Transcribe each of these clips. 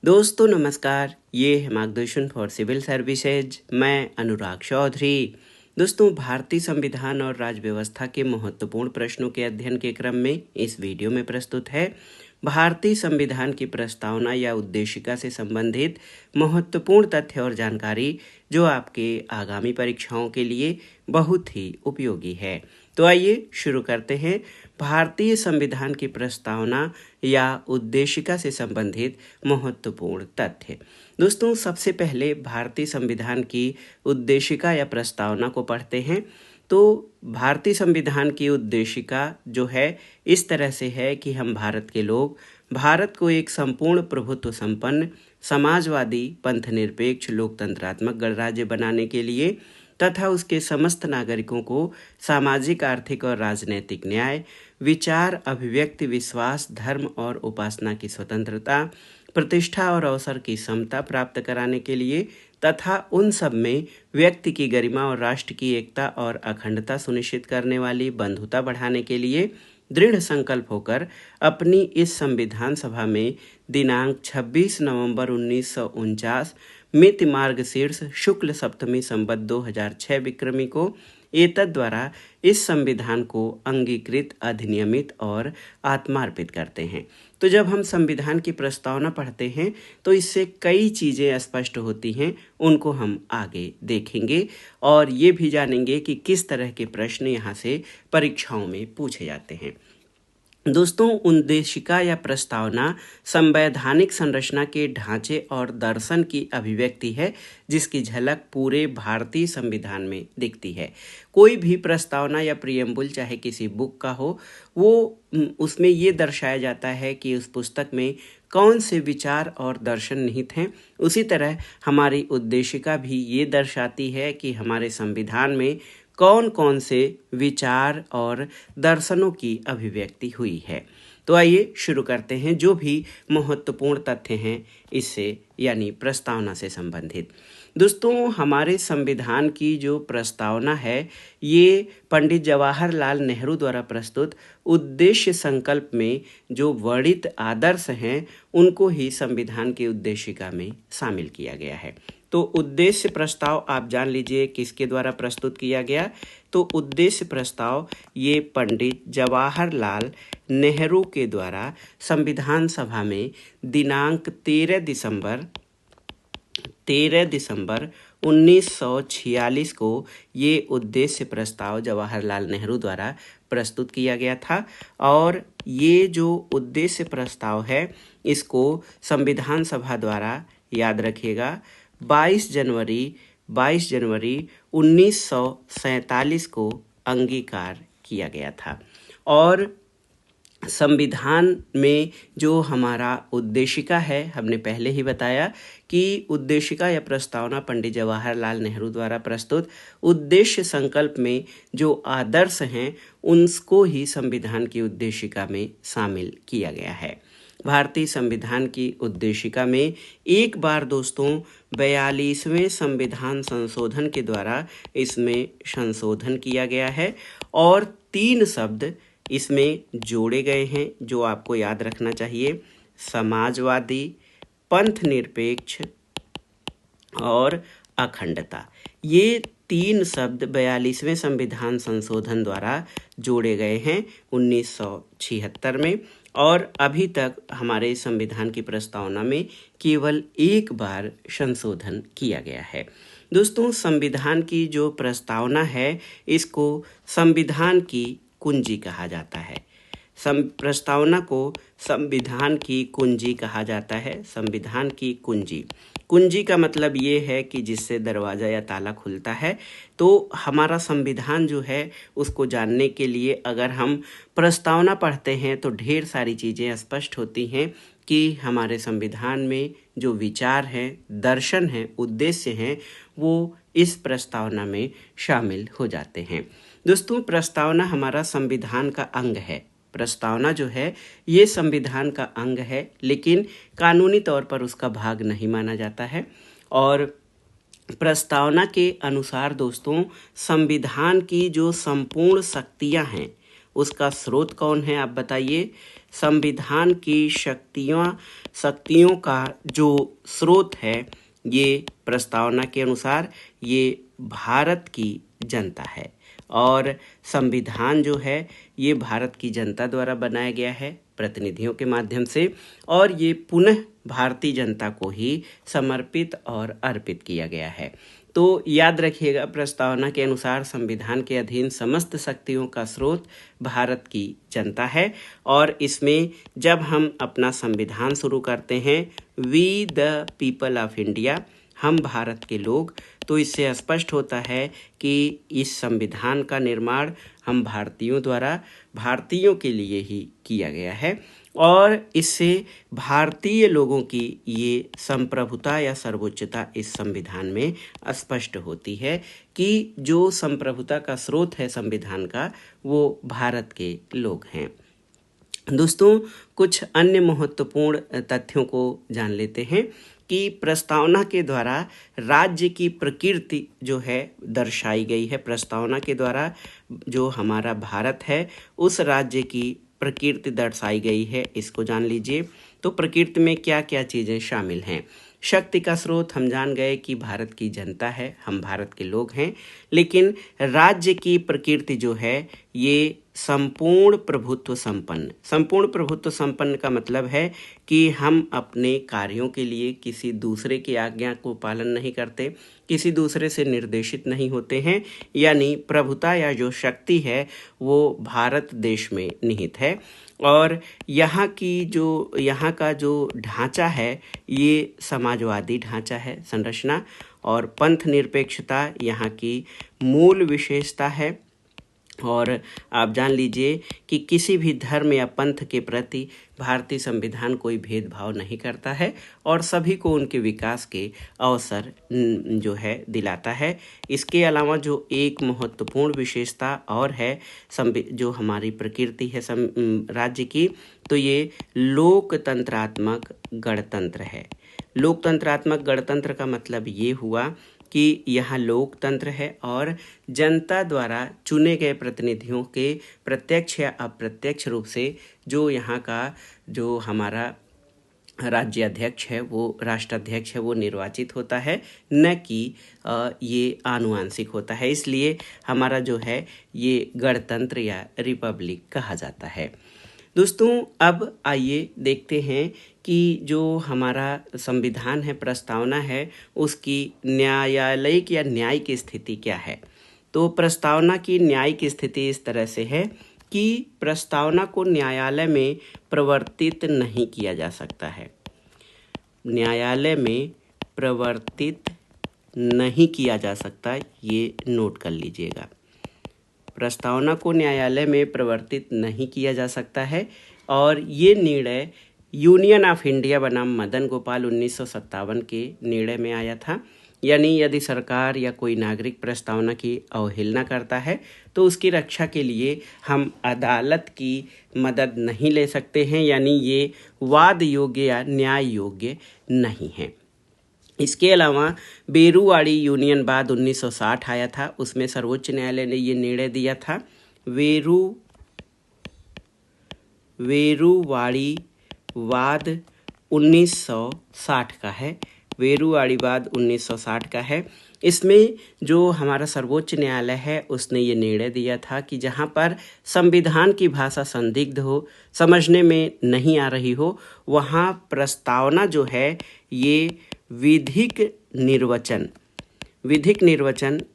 दोस्तों नमस्कार, ये है मार्गदर्शन फॉर सिविल सर्विसेज। मैं अनुराग चौधरी। दोस्तों, भारतीय संविधान और राज्य व्यवस्था के महत्वपूर्ण प्रश्नों के अध्ययन के क्रम में इस वीडियो में प्रस्तुत है भारतीय संविधान की प्रस्तावना या उद्देशिका से संबंधित महत्वपूर्ण तथ्य और जानकारी, जो आपके आगामी परीक्षाओं के लिए बहुत ही उपयोगी है। तो आइए शुरू करते हैं भारतीय संविधान की प्रस्तावना या उद्देशिका से संबंधित महत्वपूर्ण तथ्य। दोस्तों, सबसे पहले भारतीय संविधान की उद्देशिका या प्रस्तावना को पढ़ते हैं। तो भारतीय संविधान की उद्देशिका जो है इस तरह से है कि हम भारत के लोग भारत को एक संपूर्ण प्रभुत्व संपन्न समाजवादी पंथनिरपेक्ष लोकतंत्रात्मक गणराज्य बनाने के लिए तथा उसके समस्त नागरिकों को सामाजिक, आर्थिक और राजनैतिक न्याय, विचार, अभिव्यक्ति, विश्वास, धर्म और उपासना की स्वतंत्रता, प्रतिष्ठा और अवसर की समता प्राप्त कराने के लिए तथा उन सब में व्यक्ति की गरिमा और राष्ट्र की एकता और अखंडता सुनिश्चित करने वाली बंधुता बढ़ाने के लिए दृढ़ संकल्प होकर अपनी इस संविधान सभा में दिनांक 26 नवंबर 1949 मिति मार्गशीर्ष शुक्ल सप्तमी संवत 2006 विक्रमी को एतद द्वारा इस संविधान को अंगीकृत, अधिनियमित और आत्मार्पित करते हैं। तो जब हम संविधान की प्रस्तावना पढ़ते हैं तो इससे कई चीज़ें स्पष्ट होती हैं, उनको हम आगे देखेंगे और ये भी जानेंगे कि किस तरह के प्रश्न यहाँ से परीक्षाओं में पूछे जाते हैं। दोस्तों, उद्देशिका या प्रस्तावना संवैधानिक संरचना के ढांचे और दर्शन की अभिव्यक्ति है, जिसकी झलक पूरे भारतीय संविधान में दिखती है। कोई भी प्रस्तावना या प्रियम्बुल चाहे किसी बुक का हो, वो उसमें ये दर्शाया जाता है कि उस पुस्तक में कौन से विचार और दर्शन निहित हैं। उसी तरह हमारी उद्देशिका भी ये दर्शाती है कि हमारे संविधान में कौन कौन से विचार और दर्शनों की अभिव्यक्ति हुई है। तो आइए शुरू करते हैं जो भी महत्वपूर्ण तथ्य हैं इससे, यानी प्रस्तावना से संबंधित। दोस्तों, हमारे संविधान की जो प्रस्तावना है ये पंडित जवाहरलाल नेहरू द्वारा प्रस्तुत उद्देश्य संकल्प में जो वर्णित आदर्श हैं उनको ही संविधान की उद्देशिका में शामिल किया गया है। तो उद्देश्य प्रस्ताव आप जान लीजिए किसके द्वारा प्रस्तुत किया गया। तो उद्देश्य प्रस्ताव ये पंडित जवाहरलाल नेहरू के द्वारा संविधान सभा में दिनांक 13 दिसंबर 1946 को ये उद्देश्य प्रस्ताव जवाहरलाल नेहरू द्वारा प्रस्तुत किया गया था। और ये जो उद्देश्य प्रस्ताव है इसको संविधान सभा द्वारा, याद रखिएगा, 22 जनवरी 1947 को अंगीकार किया गया था। और संविधान में जो हमारा उद्देशिका है, हमने पहले ही बताया कि उद्देशिका या प्रस्तावना पंडित जवाहरलाल नेहरू द्वारा प्रस्तुत उद्देश्य संकल्प में जो आदर्श हैं उनको ही संविधान की उद्देशिका में शामिल किया गया है। भारतीय संविधान की उद्देशिका में एक बार दोस्तों 42वें संविधान संशोधन के द्वारा इसमें संशोधन किया गया है और 3 शब्द इसमें जोड़े गए हैं जो आपको याद रखना चाहिए: समाजवादी, पंथनिरपेक्ष और अखंडता। ये 3 शब्द 42वें संविधान संशोधन द्वारा जोड़े गए हैं 1976 में। और अभी तक हमारे संविधान की प्रस्तावना में केवल एक बार संशोधन किया गया है। दोस्तों, संविधान की जो प्रस्तावना है इसको संविधान की कुंजी कहा जाता है। प्रस्तावना को संविधान की कुंजी कहा जाता है। संविधान की कुंजी, कुंजी का मतलब ये है कि जिससे दरवाज़ा या ताला खुलता है। तो हमारा संविधान जो है उसको जानने के लिए अगर हम प्रस्तावना पढ़ते हैं तो ढेर सारी चीज़ें स्पष्ट होती हैं कि हमारे संविधान में जो विचार हैं, दर्शन हैं, उद्देश्य हैं, वो इस प्रस्तावना में शामिल हो जाते हैं। दोस्तों, प्रस्तावना हमारा संविधान का अंग है। प्रस्तावना जो है ये संविधान का अंग है, लेकिन कानूनी तौर पर उसका भाग नहीं माना जाता है। और प्रस्तावना के अनुसार दोस्तों, संविधान की जो संपूर्ण शक्तियां हैं उसका स्रोत कौन है, आप बताइए। संविधान की शक्तियों का जो स्रोत है, ये प्रस्तावना के अनुसार ये भारत की जनता है। और संविधान जो है ये भारत की जनता द्वारा बनाया गया है प्रतिनिधियों के माध्यम से, और ये पुनः भारतीय जनता को ही समर्पित और अर्पित किया गया है। तो याद रखिएगा, प्रस्तावना के अनुसार संविधान के अधीन समस्त शक्तियों का स्रोत भारत की जनता है। और इसमें जब हम अपना संविधान शुरू करते हैं, we the people of India, हम भारत के लोग, तो इससे स्पष्ट होता है कि इस संविधान का निर्माण हम भारतीयों द्वारा भारतीयों के लिए ही किया गया है। और इससे भारतीय लोगों की ये संप्रभुता या सर्वोच्चता इस संविधान में स्पष्ट होती है कि जो संप्रभुता का स्रोत है संविधान का, वो भारत के लोग हैं। दोस्तों, कुछ अन्य महत्वपूर्ण तथ्यों को जान लेते हैं कि प्रस्तावना के द्वारा राज्य की प्रकृति जो है दर्शाई गई है। प्रस्तावना के द्वारा जो हमारा भारत है उस राज्य की प्रकृति दर्शाई गई है, इसको जान लीजिए। तो प्रकृति में क्या क्या चीज़ें शामिल हैं? शक्ति का स्रोत हम जान गए कि भारत की जनता है, हम भारत के लोग हैं। लेकिन राज्य की प्रकृति जो है ये संपूर्ण प्रभुत्व संपन्न का मतलब है कि हम अपने कार्यों के लिए किसी दूसरे की आज्ञा को पालन नहीं करते, किसी दूसरे से निर्देशित नहीं होते हैं। यानी प्रभुता या जो शक्ति है वो भारत देश में निहित है। और यहाँ का जो ढांचा है ये समाजवादी ढांचा है, संरचना। और पंथ निरपेक्षता यहाँ की मूल विशेषता है। और आप जान लीजिए कि किसी भी धर्म या पंथ के प्रति भारतीय संविधान कोई भेदभाव नहीं करता है और सभी को उनके विकास के अवसर जो है दिलाता है। इसके अलावा जो एक महत्वपूर्ण विशेषता और है जो हमारी प्रकृति है राज्य की, तो ये लोकतंत्रात्मक गणतंत्र है। लोकतंत्रात्मक गणतंत्र का मतलब ये हुआ कि यहाँ लोकतंत्र है और जनता द्वारा चुने गए प्रतिनिधियों के प्रत्यक्ष या अप्रत्यक्ष रूप से जो यहाँ का जो हमारा राज्य अध्यक्ष है, वो राष्ट्राध्यक्ष है, वो निर्वाचित होता है, न कि ये आनुवांशिक होता है। इसलिए हमारा जो है ये गणतंत्र या रिपब्लिक कहा जाता है। दोस्तों, अब आइए देखते हैं कि जो हमारा संविधान है, प्रस्तावना है, उसकी न्यायालयिक या न्यायिक स्थिति क्या है। तो प्रस्तावना की न्यायिक स्थिति इस तरह से है कि प्रस्तावना को न्यायालय में प्रवर्तित नहीं किया जा सकता है। न्यायालय में प्रवर्तित नहीं किया जा सकता, ये नोट कर लीजिएगा। प्रस्तावना को न्यायालय में प्रवर्तित नहीं किया जा सकता है। और ये निर्णय यूनियन ऑफ इंडिया बनाम मदन गोपाल 1957 के निर्णय में आया था। यानी यदि सरकार या कोई नागरिक प्रस्तावना की अवहेलना करता है तो उसकी रक्षा के लिए हम अदालत की मदद नहीं ले सकते हैं, यानी ये वाद योग्य या न्याय योग्य नहीं है। इसके अलावा बेरुवाड़ी यूनियन बाद 1960 आया था, उसमें सर्वोच्च न्यायालय ने ये निर्णय दिया था। वेरुवाड़ी वाद 1960 का है। वेरुवाड़ी वाद 1960 का है। इसमें जो हमारा सर्वोच्च न्यायालय है उसने ये निर्णय दिया था कि जहाँ पर संविधान की भाषा संदिग्ध हो, समझने में नहीं आ रही हो, वहाँ प्रस्तावना जो है ये विधिक निर्वचन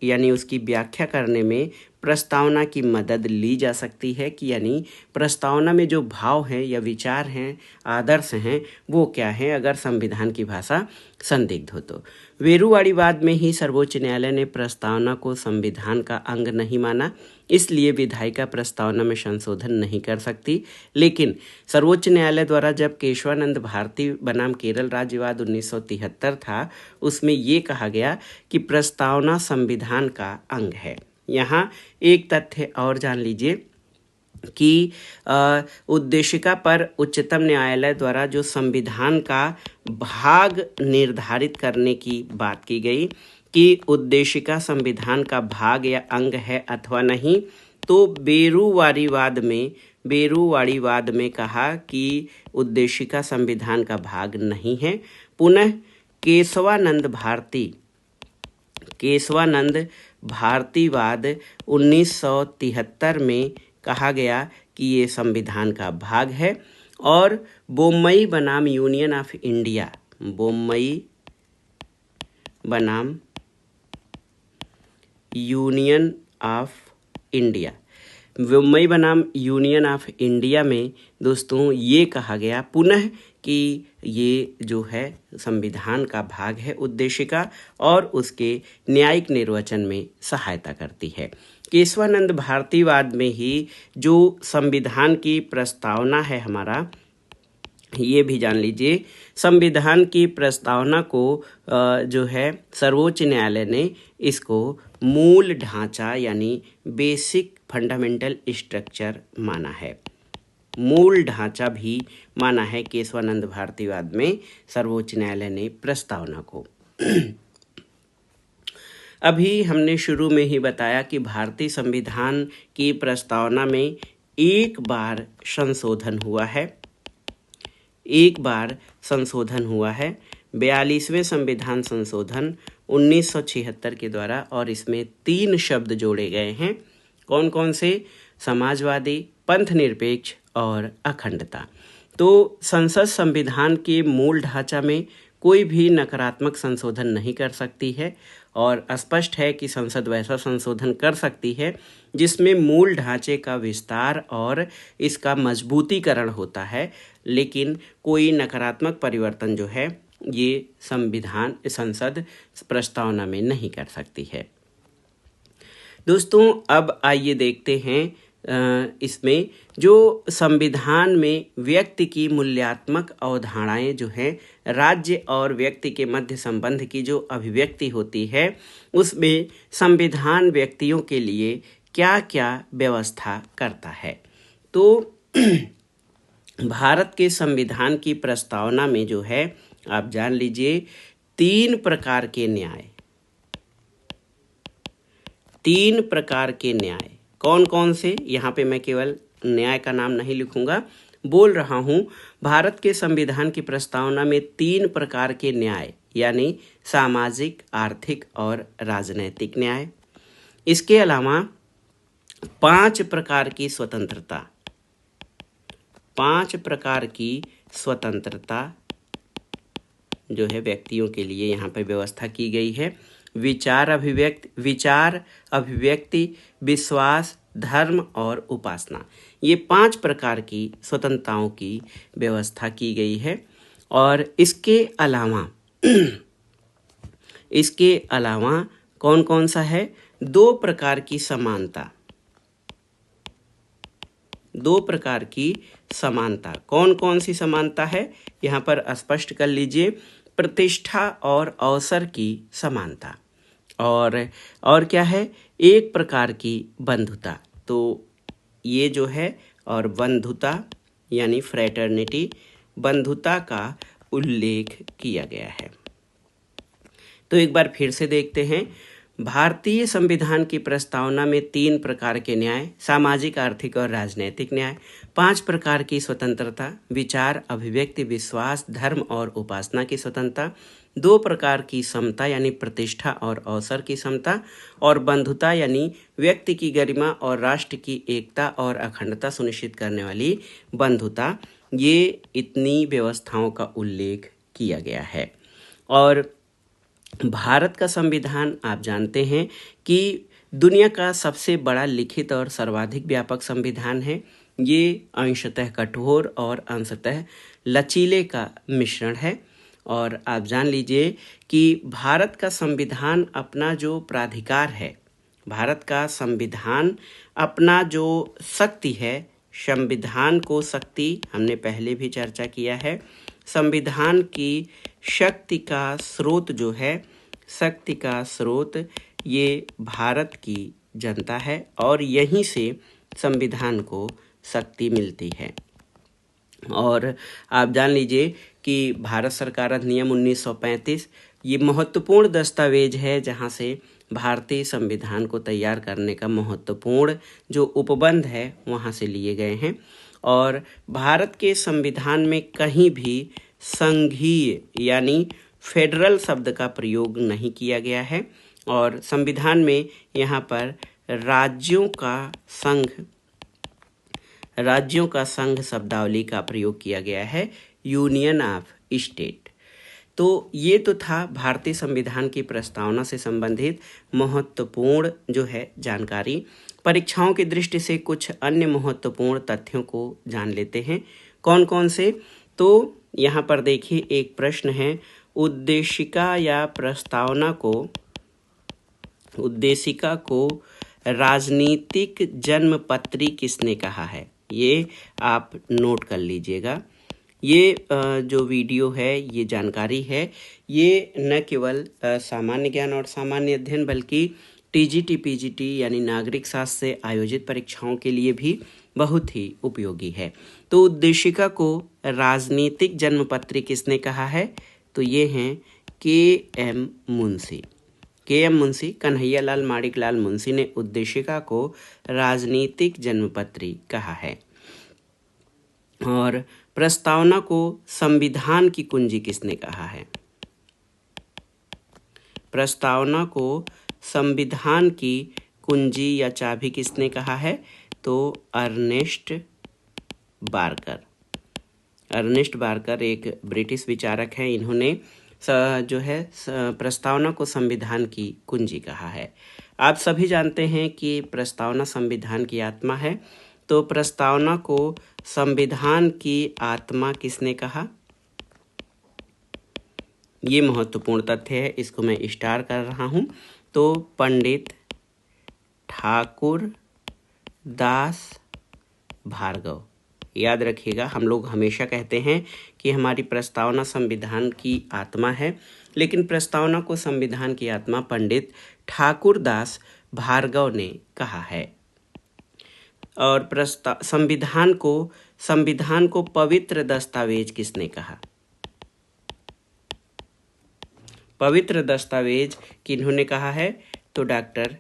यानी उसकी व्याख्या करने में प्रस्तावना की मदद ली जा सकती है कि यानी प्रस्तावना में जो भाव हैं या विचार हैं, आदर्श हैं, वो क्या हैं अगर संविधान की भाषा संदिग्ध हो तो। वेरुवाड़ीवाद में ही सर्वोच्च न्यायालय ने प्रस्तावना को संविधान का अंग नहीं माना, इसलिए विधायिका प्रस्तावना में संशोधन नहीं कर सकती। लेकिन सर्वोच्च न्यायालय द्वारा जब केशवानंद भारती बनाम केरल राज्यवाद 1973 था, उसमें ये कहा गया कि प्रस्तावना संविधान का अंग है। यहाँ एक तथ्य और जान लीजिए कि उद्देशिका पर उच्चतम न्यायालय द्वारा जो संविधान का भाग निर्धारित करने की बात की गई कि उद्देशिका संविधान का भाग या अंग है अथवा नहीं, तो बेरुवाड़ीवाद में बेरुवाड़ीवाद में कहा कि उद्देशिका संविधान का भाग नहीं है। पुनः केशवानंद भारतीवाद 1973 में कहा गया कि ये संविधान का भाग है। और बोम्मई बनाम यूनियन ऑफ इंडिया, बोम्मई बनाम यूनियन ऑफ इंडिया, बोम्मई बनाम यूनियन ऑफ इंडिया में दोस्तों ये कहा गया पुनः कि ये जो है संविधान का भाग है उद्देशिका, और उसके न्यायिक निर्वचन में सहायता करती है। केशवानंद भारतीवाद में ही जो संविधान की प्रस्तावना है हमारा, ये भी जान लीजिए, संविधान की प्रस्तावना को जो है सर्वोच्च न्यायालय ने इसको मूल ढांचा यानी बेसिक फंडामेंटल स्ट्रक्चर माना है। मूल ढांचा भी माना है केशवानंद भारतीवाद में सर्वोच्च न्यायालय ने प्रस्तावना को। अभी हमने शुरू में ही बताया कि भारतीय संविधान की प्रस्तावना में एक बार संशोधन हुआ है, 42वें संविधान संशोधन 1976 के द्वारा, और इसमें 3 शब्द जोड़े गए हैं। कौन कौन से? समाजवादी, पंथनिरपेक्ष और अखंडता। तो संसद संविधान के मूल ढांचा में कोई भी नकारात्मक संशोधन नहीं कर सकती है, और स्पष्ट है कि संसद वैसा संशोधन कर सकती है जिसमें मूल ढांचे का विस्तार और इसका मजबूतीकरण होता है, लेकिन कोई नकारात्मक परिवर्तन जो है ये संसद प्रस्तावना में नहीं कर सकती है। दोस्तों अब आइए देखते हैं इसमें जो संविधान में व्यक्ति की मूल्यात्मक अवधारणाएं जो हैं, राज्य और व्यक्ति के मध्य संबंध की जो अभिव्यक्ति होती है, उसमें संविधान व्यक्तियों के लिए क्या क्या व्यवस्था करता है। तो भारत के संविधान की प्रस्तावना में जो है, आप जान लीजिए, 3 प्रकार के न्याय। कौन कौन से? यहाँ पे मैं केवल न्याय का नाम नहीं लिखूंगा, बोल रहा हूँ। भारत के संविधान की प्रस्तावना में 3 प्रकार के न्याय यानी सामाजिक, आर्थिक और राजनैतिक न्याय। इसके अलावा 5 प्रकार की स्वतंत्रता जो है व्यक्तियों के लिए यहाँ पर व्यवस्था की गई है। विचार अभिव्यक्ति, विश्वास, धर्म और उपासना, ये 5 प्रकार की स्वतंत्रताओं की व्यवस्था की गई है। और इसके अलावा कौन कौन सा है? 2 प्रकार की समानता। कौन कौन सी समानता है? यहाँ पर स्पष्ट कर लीजिए, प्रतिष्ठा और अवसर की समानता। और क्या है? 1 प्रकार की बंधुता। तो ये जो है, और बंधुता यानी फ्रेटर्निटी, बंधुता का उल्लेख किया गया है। तो एक बार फिर से देखते हैं, भारतीय संविधान की प्रस्तावना में 3 प्रकार के न्याय, सामाजिक, आर्थिक और राजनैतिक न्याय, 5 प्रकार की स्वतंत्रता, विचार, अभिव्यक्ति, विश्वास, धर्म और उपासना की स्वतंत्रता, 2 प्रकार की समता यानी प्रतिष्ठा और अवसर की समता, और बंधुता यानी व्यक्ति की गरिमा और राष्ट्र की एकता और अखंडता सुनिश्चित करने वाली बंधुता। ये इतनी व्यवस्थाओं का उल्लेख किया गया है। और भारत का संविधान आप जानते हैं कि दुनिया का सबसे बड़ा लिखित और सर्वाधिक व्यापक संविधान है। ये अंशतः कठोर और अंशतः लचीले का मिश्रण है। और आप जान लीजिए कि भारत का संविधान अपना जो प्राधिकार है, भारत का संविधान अपना जो शक्ति है, संविधान को शक्ति हमने पहले भी चर्चा किया है, संविधान की शक्ति का स्रोत जो है, शक्ति का स्रोत ये भारत की जनता है, और यहीं से संविधान को शक्ति मिलती है। और आप जान लीजिए कि भारत सरकार अधिनियम 1935 ये महत्वपूर्ण दस्तावेज है, जहाँ से भारतीय संविधान को तैयार करने का महत्वपूर्ण जो उपबंध है वहाँ से लिए गए हैं। और भारत के संविधान में कहीं भी संघीय यानी फेडरल शब्द का प्रयोग नहीं किया गया है और संविधान में यहाँ पर राज्यों का संघ शब्दावली का प्रयोग किया गया है, यूनियन ऑफ स्टेट। तो ये तो था भारतीय संविधान की प्रस्तावना से संबंधित महत्वपूर्ण जो है जानकारी। परीक्षाओं की दृष्टि से कुछ अन्य महत्वपूर्ण तथ्यों को जान लेते हैं। कौन कौन से? तो यहाँ पर देखिए एक प्रश्न है, उद्देशिका को राजनीतिक जन्मपत्री किसने कहा है? ये आप नोट कर लीजिएगा। ये जो वीडियो है, ये जानकारी है, ये न केवल सामान्य ज्ञान और सामान्य अध्ययन बल्कि टीजीटी पीजीटी यानी नागरिक शास्त्र से आयोजित परीक्षाओं के लिए भी बहुत ही उपयोगी है। तो उद्देशिका को राजनीतिक जन्मपत्री किसने कहा है? तो ये हैं के.एम. मुंशी। के.एम. मुंशी, कन्हैयालाल माणिकलाल मुंशी ने उद्देशिका को राजनीतिक जन्मपत्री कहा है। और प्रस्तावना को संविधान की कुंजी किसने कहा है? प्रस्तावना को संविधान की कुंजी या चाबी किसने कहा है? तो अर्नेस्ट बारकर एक ब्रिटिश विचारक हैं। इन्होंने जो है प्रस्तावना को संविधान की कुंजी कहा है। आप सभी जानते हैं कि प्रस्तावना संविधान की आत्मा है। तो प्रस्तावना को संविधान की आत्मा किसने कहा? ये महत्वपूर्ण तथ्य है, इसको मैं स्टार कर रहा हूँ। तो पंडित ठाकुर दास भार्गव। याद रखिएगा, हम लोग हमेशा कहते हैं कि हमारी प्रस्तावना संविधान की आत्मा है, लेकिन प्रस्तावना को संविधान की आत्मा पंडित ठाकुर दास भार्गव ने कहा है। और संविधान को पवित्र दस्तावेज किसने कहा? पवित्र दस्तावेज किन्होंने कहा है? तो डॉक्टर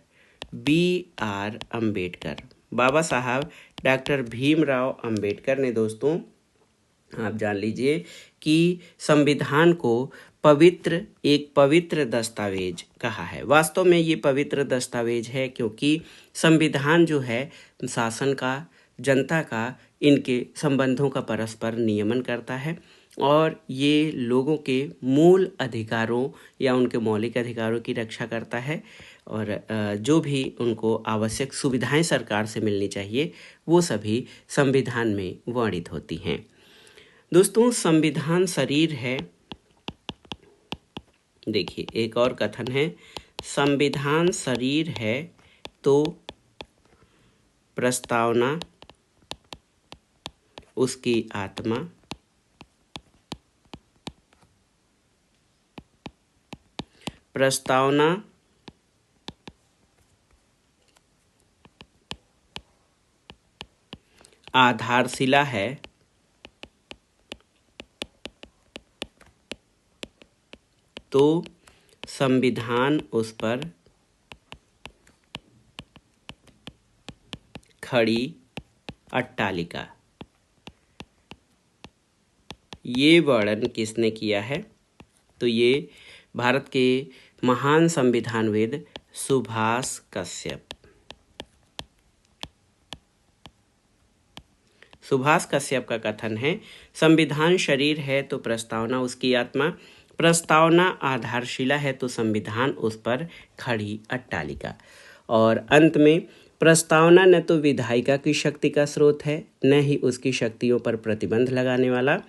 B.R. अम्बेडकर, बाबा साहब डॉक्टर भीमराव अम्बेडकर ने दोस्तों, आप जान लीजिए कि संविधान को एक पवित्र दस्तावेज कहा है। वास्तव में ये पवित्र दस्तावेज है क्योंकि संविधान जो है शासन का, जनता का, इनके संबंधों का परस्पर नियमन करता है और ये लोगों के मूल अधिकारों या उनके मौलिक अधिकारों की रक्षा करता है और जो भी उनको आवश्यक सुविधाएं सरकार से मिलनी चाहिए वो सभी संविधान में वर्णित होती हैं। दोस्तों, संविधान शरीर है। देखिए एक और कथन है, संविधान शरीर है तो प्रस्तावना उसकी आत्मा, प्रस्तावना आधारशिला है तो संविधान उस पर खड़ी अट्टालिका। ये वर्णन किसने किया है? तो ये भारत के महान संविधानविद सुभाष कश्यप। सुभाष कश्यप का कथन है, संविधान शरीर है तो प्रस्तावना उसकी आत्मा, प्रस्तावना आधारशिला है तो संविधान उस पर खड़ी अट्टालिका। और अंत में, प्रस्तावना न तो विधायिका की शक्ति का स्रोत है, न ही उसकी शक्तियों पर प्रतिबंध लगाने वाला,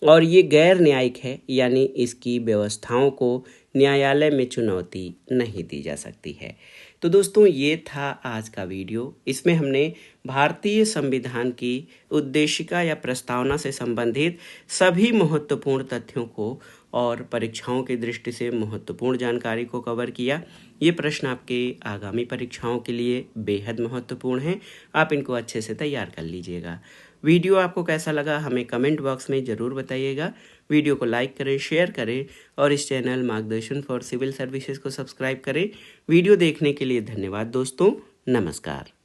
और ये गैर न्यायिक है, यानी इसकी व्यवस्थाओं को न्यायालय में चुनौती नहीं दी जा सकती है। तो दोस्तों, ये था आज का वीडियो। इसमें हमने भारतीय संविधान की उद्देशिका या प्रस्तावना से संबंधित सभी महत्वपूर्ण तथ्यों को और परीक्षाओं की दृष्टि से महत्वपूर्ण जानकारी को कवर किया। ये प्रश्न आपके आगामी परीक्षाओं के लिए बेहद महत्वपूर्ण हैं। आप इनको अच्छे से तैयार कर लीजिएगा। वीडियो आपको कैसा लगा हमें कमेंट बॉक्स में ज़रूर बताइएगा। वीडियो को लाइक करें, शेयर करें और इस चैनल मार्गदर्शन फॉर सिविल सर्विसेज को सब्सक्राइब करें। वीडियो देखने के लिए धन्यवाद दोस्तों। नमस्कार।